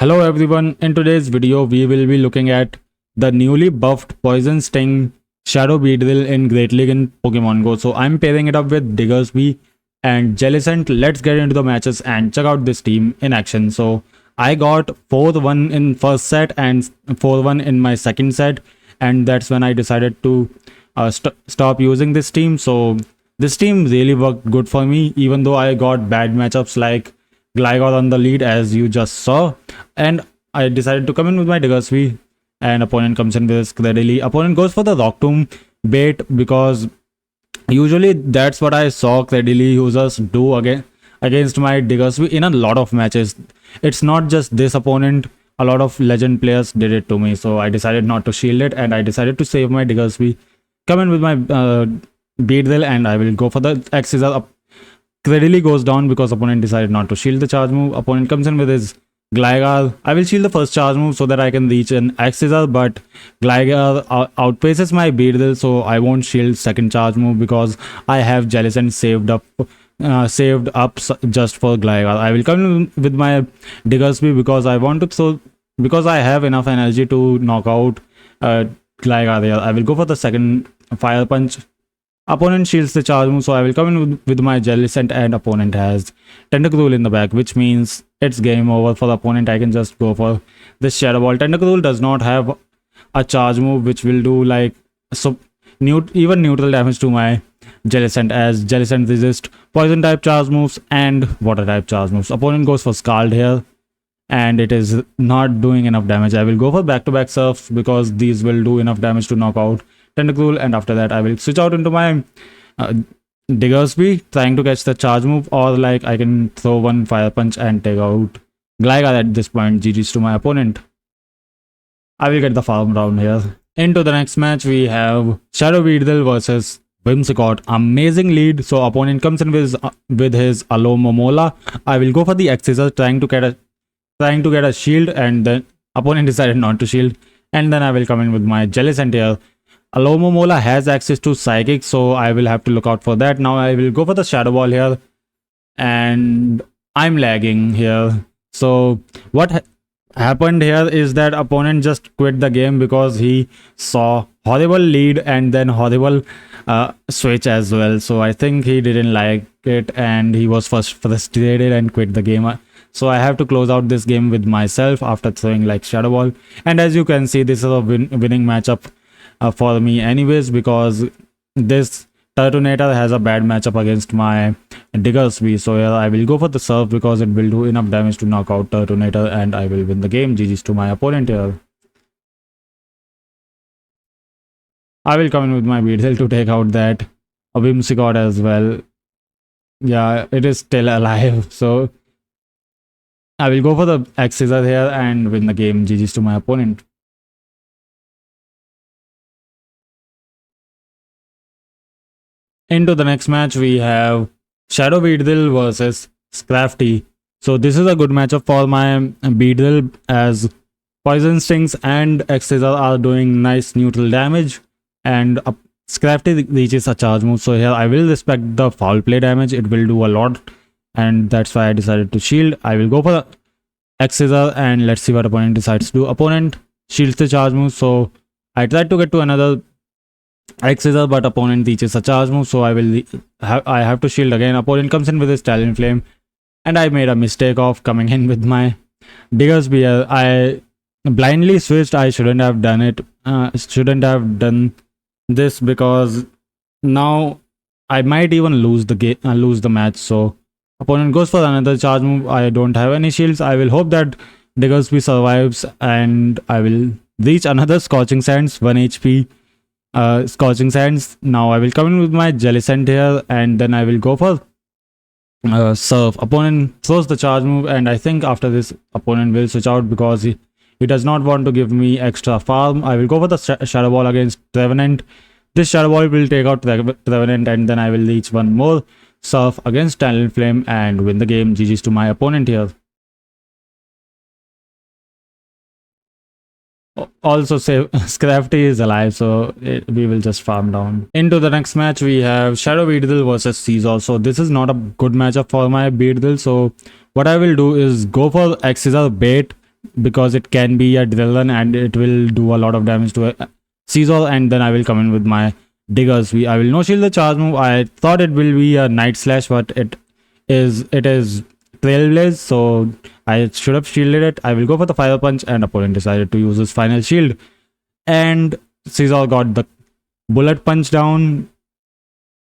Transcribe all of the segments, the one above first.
Hello everyone, in today's video we will be looking at the newly buffed Poison Sting Shadow Beedrill in Great League in Pokemon Go. So I'm pairing it up with Diggersby and Jellicent. Let's get into the matches and check out this team in action. So I got 4-1 in first set and 4-1 in my second set, and that's when I decided to stop using this team. So this team really worked good for me, even though I got bad matchups like Gligar on the lead as you just saw, and I decided to come in with my Diggersby, and opponent comes in with his Credily. Opponent goes for the Rock Tomb bait because usually that's what I saw Credily users do against my Diggersby in a lot of matches. It's not just this opponent, a lot of legend players did it to me, so I decided not to shield it and I decided to save my Diggersby, come in with my Beedrill, and I will go for the X Scissor up. Credily goes down because opponent decided not to shield the charge move. Opponent comes in with his Gligar. I will shield the first charge move so that I can reach an X Scissor, but Gligar outpaces my Beedrill, so I won't shield second charge move because I have Jellicent saved up just for Gligar. I will come in with my Diggersby because I want to because I have enough energy to knock out Gligar here. I will go for the second Fire Punch. Opponent shields the charge move, so I will come in with my Jellicent, and opponent has Tentacruel in the back, which means it's game over for the opponent. I can just go for this Shadow Ball. Tentacruel does not have a charge move which will do like even neutral damage to my Jellicent, as Jellicent resists poison type charge moves and water type charge moves. Opponent goes for Scald here, and it is not doing enough damage. I will go for back-to-back Surfs because these will do enough damage to knock out Tentacruel, and after that I will switch out into my Diggersby, trying to catch the charge move, or like I can throw one Fire Punch and take out Gligar at this point. GG's to my opponent. I will get the farm round here. Into the next match we have Shadow Beedrill versus Whimsicott. Amazing lead. So opponent comes in with his Alomomola. I will go for the X Scissor, trying to get a shield, and then opponent decided not to shield, and then I will come in with my Jellicent here. Alomomola has access to Psychic, so I will have to look out for that. Now I will go for the Shadow Ball here, and I'm lagging here. So what happened here is that opponent just quit the game because he saw horrible lead and then horrible switch as well. So I think he didn't like it and he was first frustrated and quit the game. So I have to close out this game with myself after throwing like Shadow Ball. And as you can see, this is a winning matchup for me anyways, because this Turtonator has a bad matchup against my Diggersby. So yeah, I will go for the Surf because it will do enough damage to knock out Turtonator, and I will win the game. GG's to my opponent here. I will come in with my Beedrill to take out that Whimsicott as well. Yeah, it is still alive, so I will go for the X Scissor here and win the game. GG's to my opponent. Into the next match we have Shadow Beedrill versus Scrafty. So this is a good matchup for my Beedrill, as Poison Stings and X Scissor are doing nice neutral damage, and Scrafty reaches a charge move. So here I will respect the foul play damage. It will do a lot, and that's why I decided to shield. I will go for the X Scissor, and let's see what opponent decides to do. Opponent shields the charge move, so I tried to get to another X Scissor, but opponent reaches a charge move, so I have to shield again. Opponent comes in with his Talonflame, and I made a mistake of coming in with my Diggersby. I blindly switched. I shouldn't have done it. Shouldn't have done this, because now I might even lose the game, lose the match. So opponent goes for another charge move. I don't have any shields. I will hope that Diggersby survives, and I will reach another Scorching Sands, 1 HP. Scorching Sands. Now I will come in with my Jellicent here, and then I will go for Surf. Opponent throws the charge move, and I think after this opponent will switch out because he does not want to give me extra farm. I will go for the Shadow Ball against Trevenant. This Shadow Ball will take out Trevenant, and then I will reach one more Surf against Talonflame and win the game. GG's to my opponent here. Also, Scrafty is alive, so we will just farm down. Into the next match we have Shadow Beedrill versus Seesaw. So this is not a good matchup for my Beedrill, so what I will do is go for X Scissor bait because it can be a Drillon and it will do a lot of damage to a Scizor, and then I will come in with my Diggersby. I will no shield the charge move. I thought it will be a Night Slash, but it is Trailblaze, so I should have shielded it. I will go for the Fire Punch, and opponent decided to use his final shield, and Scizor got the Bullet Punch down,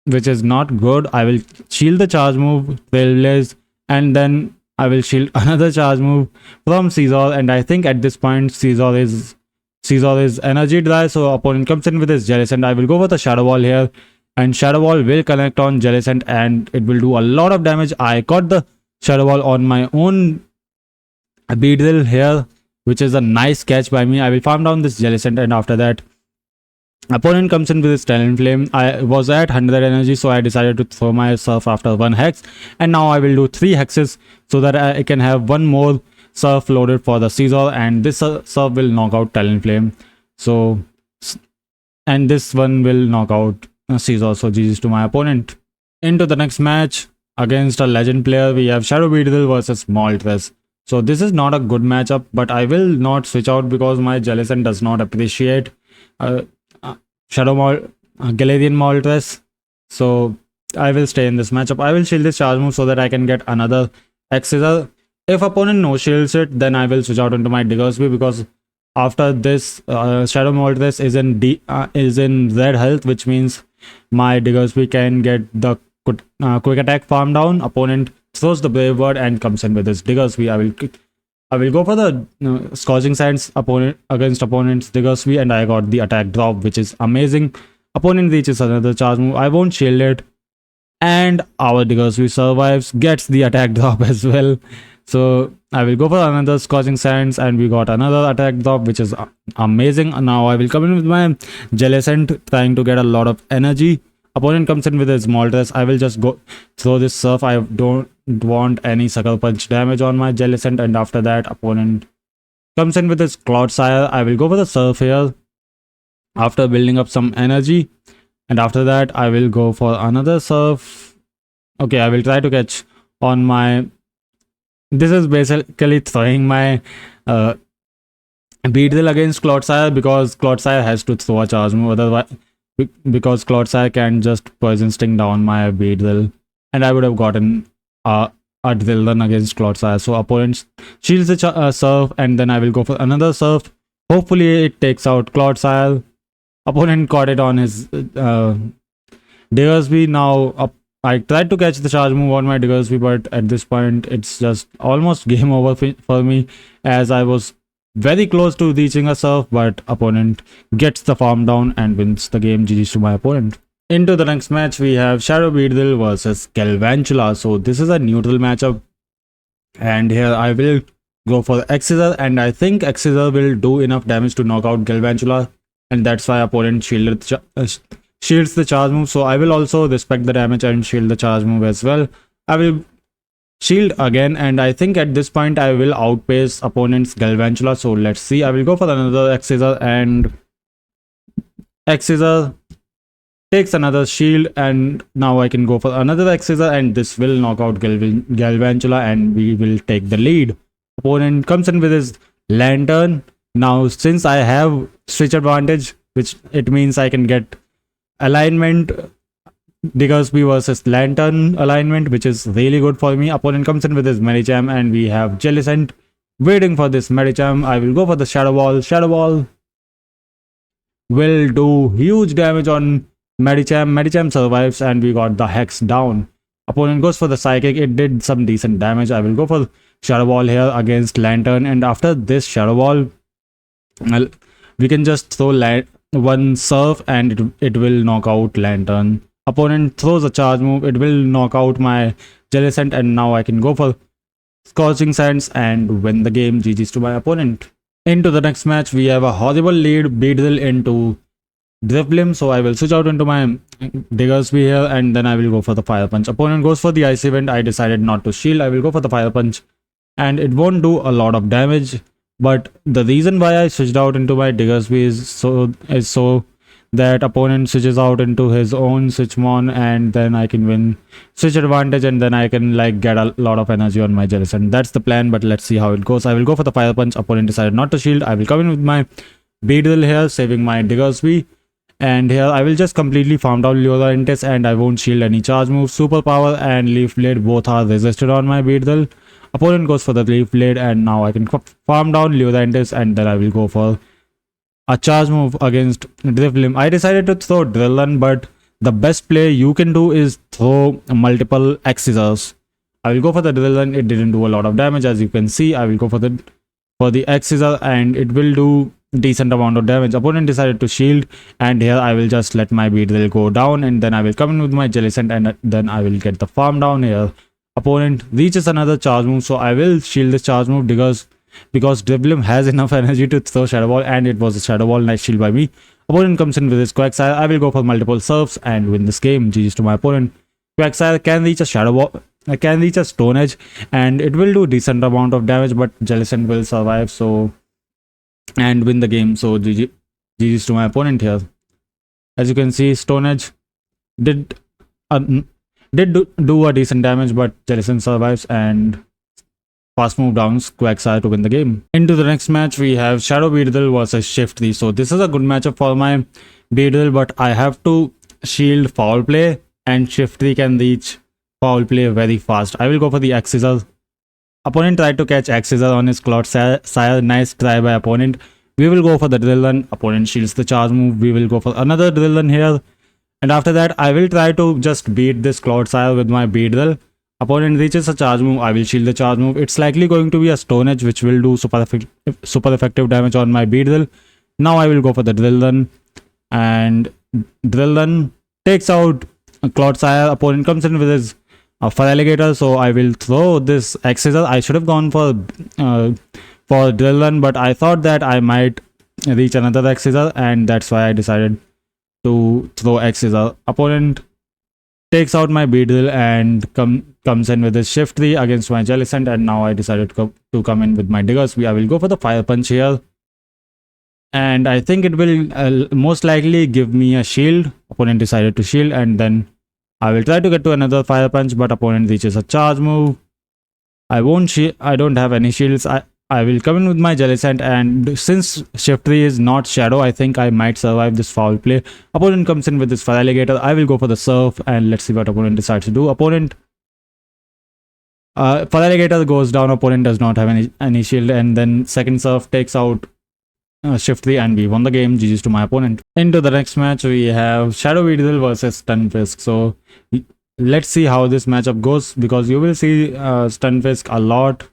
which is not good. I will shield the charge move, Trailblaze, and then I will shield another charge move from Scizor, and I think at this point Scizor is energy dry, so opponent comes in with his Jellicent. I will go for the Shadow Ball here, and Shadow Ball will connect on Jellicent and it will do a lot of damage. I got the Shadow Ball on my own Beedrill here, which is a nice catch by me. I will farm down this Jellicent, and after that opponent comes in with his Talonflame. I was at 100 energy, so I decided to throw myself after 1 hex, and now I will do 3 hexes so that I can have one more Surf loaded for the Scizor, and this Surf will knock out Talonflame. So, and this one will knock out Scizor, so GG's to my opponent. Into the next match against a legend player, we have Shadow Beedrill versus Moltres. So this is not a good matchup, but I will not switch out because my Jellicent does not appreciate Galarian Moltres. So I will stay in this matchup. I will shield this charge move so that I can get another X-Scissor. If opponent no shields it, then I will switch out into my Diggersby, because after this Shadow Moltres is in red health, which means my Diggersby can get the quick attack farm down. Opponent throws the Brave Bird and comes in with his Diggersby. I will go for the Scorching Sands against opponent's Diggersby, and I got the attack drop, which is amazing. Opponent reaches another charge move. I won't shield it, and our Diggersby survives, gets the attack drop as well. So I will go for another Scorching Sands, and we got another attack drop, which is amazing. Now I will come in with my Jellicent, trying to get a lot of energy. Opponent comes in with his Moltres. I will just go throw this Surf. I don't want any Sucker Punch damage on my Jellicent, and after that opponent comes in with his Clodsire. I will go for the Surf here after building up some energy, and after that I will go for another Surf. Okay, I will try to catch on my... This is basically throwing my Beedrill against Clodsire, because Clodsire has to throw a charge move, otherwise, because Clodsire can just Poison Sting down my Beedrill, and I would have gotten a Drillon against Clodsire. So opponent shields the Surf, and then I will go for another Surf. Hopefully it takes out Clodsire. Opponent caught it on his Diggersby. Now I tried to catch the charge move on my Diggersby, but at this point it's just almost game over for me, as I was very close to reaching a Surf, but opponent gets the farm down and wins the game. GG's to my opponent. Into the next match, we have Shadow Beedrill versus Galvantula. So this is a neutral matchup, and here I will go for X-Scissor, and I think X-Scissor will do enough damage to knock out Galvantula, and that's why opponent shields the charge move. So I will also respect the damage and shield the charge move as well. I will shield again, and I think at this point I will outpace opponent's Galvantula. So let's see. I will go for another X-Scissor, and X-Scissor takes another shield, and now I can go for another X-Scissor, and this will knock out Galvantula, and we will take the lead. Opponent comes in with his Lantern. Now since I have switch advantage, which it means I can get alignment, Diggersby versus Lantern alignment, which is really good for me. Opponent comes in with his Medicham, and we have Jellicent waiting for this Medicham. I will go for the Shadow Ball. Shadow Ball will do huge damage on Medicham. Medicham survives, and we got the Hex down. Opponent goes for the Psychic. It did some decent damage. I will go for Shadow Ball here against Lantern, and after this Shadow Ball, we can just throw one Surf, and it will knock out Lantern. Opponent throws a charge move. It will knock out my Jellicent, and now I can go for Scorching Sands and win the game. GG's to my opponent. Into the next match, we have a horrible lead. Beedrill into Drifblim, so I will switch out into my Diggersby here, and then I will go for the Fire Punch. Opponent goes for the Ice Event. I decided not to shield. I will go for the Fire Punch, and it won't do a lot of damage. But the reason why I switched out into my Diggersby is so that opponent switches out into his own Switchmon, and then I can win switch advantage, and then I can like get a lot of energy on my Jellicent. That's the plan, but let's see how it goes. I will go for the Fire Punch. Opponent decided not to shield. I will come in with my Beedrill here, saving my Diggersby. And here I will just completely farm down Lurantis, and I won't shield any charge moves. Superpower and Leaf Blade both are resisted on my Beedrill. Opponent goes for the Leaf Blade, and now I can farm down Lurantis, and then I will go for a charge move against Drifloon. I decided to throw Drillon, but the best play you can do is throw multiple X-Scissors. I will go for the Drillon. It didn't do a lot of damage, as you can see. I will go for the X-Scissor, and it will do decent amount of damage. Opponent decided to shield, and here I will just let my Beedrill go down, and then I will come in with my Jellicent, and then I will get the farm down here. Opponent reaches another charge move, so I will shield this charge move because Drifloon has enough energy to throw Shadow Ball, and it was a Shadow Ball. Nice shield by me. Opponent comes in with his Quagsire. I will go for multiple surfs and win this game. GG's to my opponent. Quagsire can reach a Shadow Ball. I can reach a Stone Edge, and it will do decent amount of damage, but Jellicent will survive and win the game. So GG's to my opponent here. As you can see, Stone Edge did do a decent damage, but Jellicent survives, and fast move downs Quagsire to win the game. Into the next match, we have Shadow Beedrill versus Shiftry. So this is a good matchup for my Beedrill, but I have to shield Foul Play, and Shiftry can reach Foul Play very fast. I will go for the X-Scissor. Opponent tried to catch X-Scissor on his Clodsire. Nice try by opponent. We will go for the Drillon. Opponent shields the charge move. We will go for another Drillon here. And after that, I will try to just beat this Clodsire with my Beedrill. Opponent reaches a charge move. I will shield the charge move. It's likely going to be a Stone Edge, which will do super effective damage on my Beedrill. Now I will go for the Drillon, and Drillon takes out Clodsire. Opponent comes in with his Feraligatr, so I will throw this X-Scissor. I should have gone for Drillon, but I thought that I might reach another X-Scissor, and that's why I decided to throw X-Scissor. Opponent takes out my Beedrill and comes in with his Shiftry against my Jellicent, and now I decided to come in with my Diggersby. I will go for the Fire Punch here, and I think it will most likely give me a shield. Opponent decided to shield, and then I will try to get to another Fire Punch, but opponent reaches a charge move. I don't have any shields. I will come in with my Jellicent, and since Shiftry is not Shadow, I think I might survive this foul play. Opponent comes in with this Feraligatr. I will go for the Surf, and let's see what opponent decides to do. Feraligatr goes down. Opponent does not have any shield, and then second Surf takes out Shiftry, and we won the game. GG's to my opponent. Into the next match, we have Shadow Beedrill versus Stunfisk. So let's see how this matchup goes, because you will see Stunfisk a lot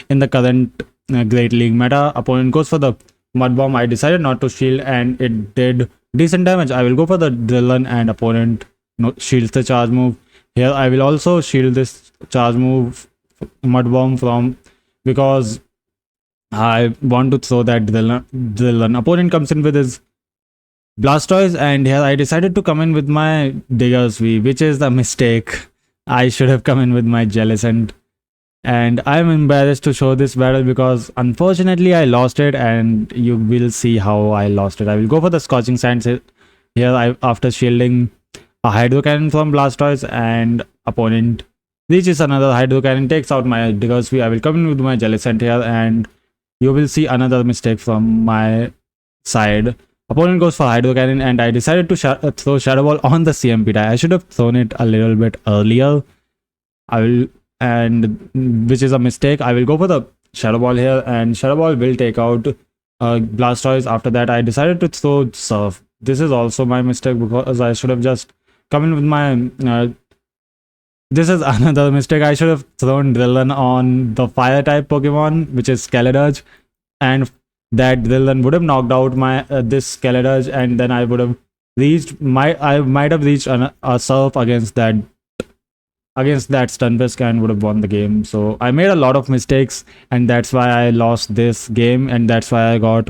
in the current Great League meta. Opponent goes for the Mud Bomb. I decided not to shield, and it did decent damage. I will go for the Drillon, and opponent shields the charge move. Here I will also shield this charge move Mud Bomb because I want to throw that Drillon. Opponent comes in with his Blastoise, and here I decided to come in with my Diggersby, which is the mistake. I should have come in with my Jellicent, and I'm embarrassed to show this battle because unfortunately I lost it, and you will see how I lost it. I will go for the Scorching Sands here after shielding a Hydro Cannon from Blastoise, and opponent reaches another Hydro Cannon, takes out my Diggersby. I will come in with my Jellicent here, and you will see another mistake from my side. Opponent goes for Hydro Cannon, and I decided to throw Shadow Ball on the CMP die. I should have thrown it a little bit earlier. Which is a mistake. I will go for the Shadow Ball here, and Shadow Ball will take out Blastoise. After that, I decided to throw Surf. This is also my mistake because I should have just come in with my... this is another mistake. I should have thrown Drillon on the Fire type Pokemon, which is Skeleturge, and that Drillon would have knocked out my this Skeleturge, and then I would have reached I might have reached a Surf against that Stunfisk and would have won the game. So I made a lot of mistakes, and that's why I lost this game, and that's why I got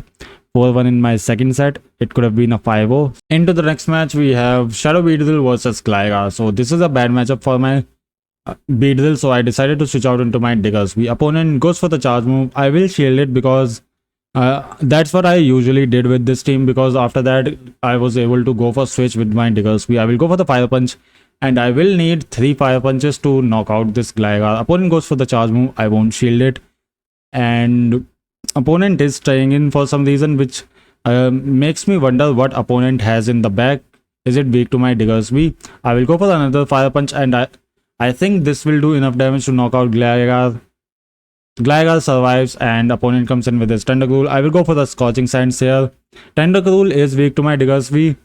4-1 in my second set. It could have been a 5-0. Into the next match, we have Shadow Beedrill versus Gligar. So this is a bad matchup for my Beedrill, so I decided to switch out into my Diggersby. Opponent goes for the charge move. I will shield it because That's what I usually did with this team, because after that I was able to go for switch with my Diggersby. I will go for the fire punch, and I will need 3 fire punches to knock out this Gligar. Opponent goes for the charge move. I won't shield it, and opponent is staying in for some reason, which makes me wonder what opponent has in the back. Is it weak to my Diggersby? I will go for another fire punch, and I think this will do enough damage to knock out Gligar. Gligar survives, and opponent comes in with his Tentacruel. I will go for the Scorching Sands here. Tentacruel is weak to my Diggersby,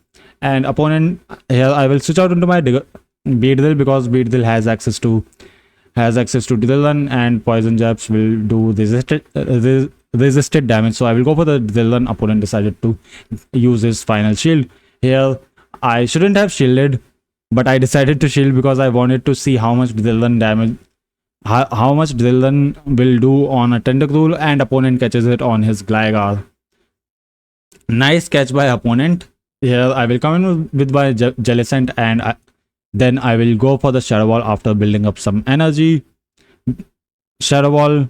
and opponent here I will switch out into my Beedrill, because Beedrill has access to Drill Run, and Poison Jabs will do resisted damage. So I will go for the Drill Run. Opponent decided to use his final shield. Here I shouldn't have shielded, but I decided to shield because I wanted to see how much Drill Run damage, how much Drill Run will do on a Tentacruel, and opponent catches it on his Gligar. Nice catch by opponent. Here I will come in with my Jellicent, and then I will go for the Shadow Ball after building up some energy. Shadow Ball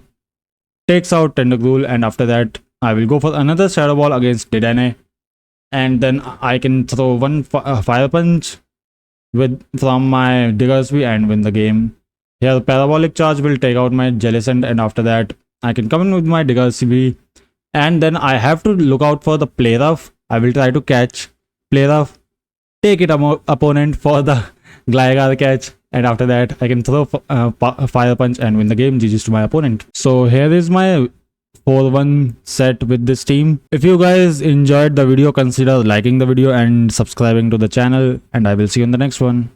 takes out Tentacruel, and after that I will go for another Shadow Ball against Dedenne, and then I can throw one fire punch from my Diggersby and win the game. Here Parabolic Charge will take out my Jellicent, and after that I can come in with my Diggersby, and then I have to look out for the Play Rough. I will try to catch Play Rough, take it opponent for the Gligar catch, and after that I can throw a fire punch and win the game. GG's to my opponent. So here is my 4-1 set with this team. If you guys enjoyed the video, consider liking the video and subscribing to the channel, and I will see you in the next one.